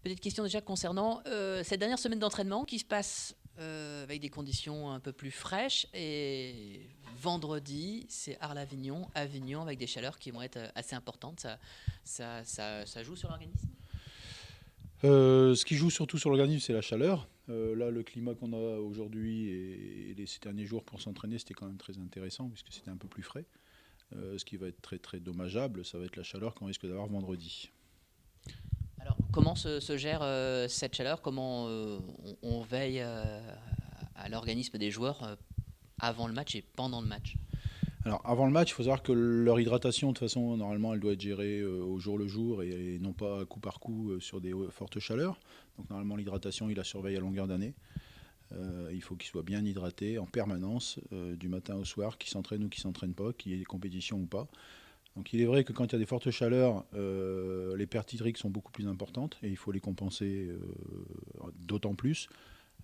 Petite question déjà concernant cette dernière semaine d'entraînement qui se passe avec des conditions un peu plus fraîches. Et vendredi, c'est Arles-Avignon, Avignon avec des chaleurs qui vont être assez importantes. Ça joue sur l'organisme? Ce qui joue surtout sur l'organisme, c'est la chaleur. Là, le climat qu'on a aujourd'hui et ces derniers jours pour s'entraîner, c'était quand même très intéressant puisque c'était un peu plus frais. Ce qui va être très très dommageable, ça va être la chaleur qu'on risque d'avoir vendredi. Alors, comment se gère cette chaleur? Comment on veille à l'organisme des joueurs avant le match et pendant le match? Alors avant le match, il faut savoir que leur hydratation, de toute façon, normalement, elle doit être gérée au jour le jour et non pas coup par coup sur des fortes chaleurs. Donc normalement, l'hydratation, il la surveille à longueur d'année. Il faut qu'il soit bien hydraté en permanence, du matin au soir, qu'il s'entraîne ou qu'il ne s'entraîne pas, qu'il y ait des compétitions ou pas. Donc il est vrai que quand il y a des fortes chaleurs, les pertes hydriques sont beaucoup plus importantes et il faut les compenser d'autant plus,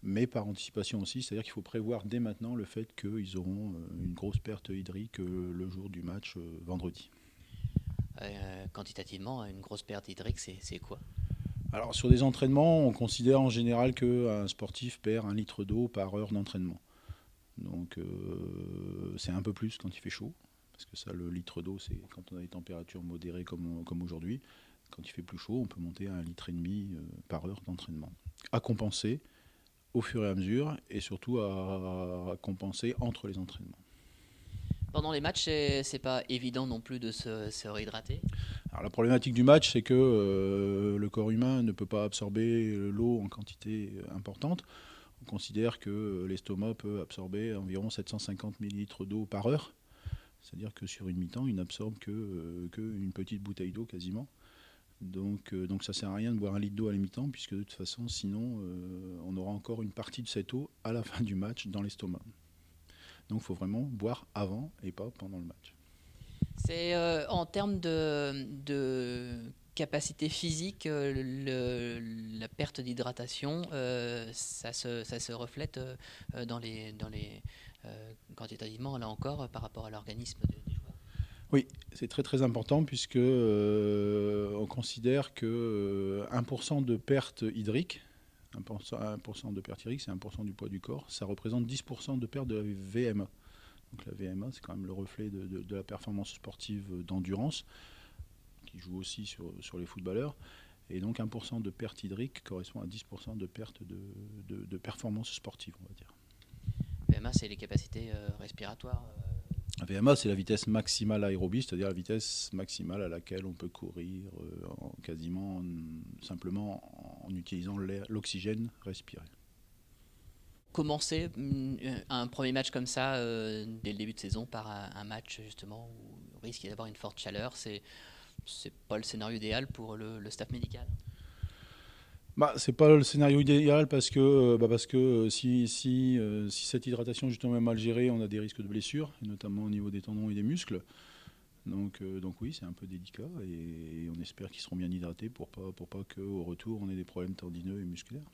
mais par anticipation aussi, c'est-à-dire qu'il faut prévoir dès maintenant le fait qu'ils auront une grosse perte hydrique le jour du match vendredi. Quantitativement, une grosse perte hydrique, c'est quoi? Alors sur des entraînements, on considère en général qu'un sportif perd 1 litre d'eau par heure d'entraînement. Donc c'est un peu plus quand il fait chaud, parce que ça, le litre d'eau, c'est quand on a des températures modérées comme aujourd'hui. Quand il fait plus chaud, on peut monter à 1,5 litre par heure d'entraînement. À compenser au fur et à mesure, et surtout à compenser entre les entraînements. Pendant les matchs, c'est pas évident non plus de se réhydrater. Alors la problématique du match, c'est que le corps humain ne peut pas absorber l'eau en quantité importante. On considère que l'estomac peut absorber environ 750 millilitres d'eau par heure. C'est-à-dire que sur une mi-temps, il n'absorbe que une petite bouteille d'eau quasiment. Donc ça sert à rien de boire 1 litre d'eau à la mi-temps, puisque de toute façon, sinon, on aura encore une partie de cette eau à la fin du match dans l'estomac. Donc il faut vraiment boire avant et pas pendant le match. C'est en termes de capacité physique, la perte d'hydratation, ça se reflète quantitativement, là encore, par rapport à l'organisme des joueurs. Oui, c'est très très important puisque on considère que 1% de perte hydrique, 1% de perte hydrique, c'est 1% du poids du corps, ça représente 10% de perte de la VMA. Donc la VMA, c'est quand même le reflet de la performance sportive d'endurance, qui joue aussi sur les footballeurs. Et donc 1% de perte hydrique correspond à 10% de perte de performance sportive, on va dire. PMA, c'est les capacités respiratoires. La VMA, c'est la vitesse maximale aérobie, c'est-à-dire la vitesse maximale à laquelle on peut courir quasiment simplement en utilisant l'oxygène respiré. Commencer un premier match comme ça, dès le début de saison, par un match justement où il risque d'avoir une forte chaleur, c'est pas le scénario idéal pour le staff médical. Bah, c'est pas le scénario idéal parce que si cette hydratation justement est mal gérée, on a des risques de blessures, et notamment au niveau des tendons et des muscles. Donc oui, c'est un peu délicat et on espère qu'ils seront bien hydratés pour pas qu'au retour on ait des problèmes tendineux et musculaires.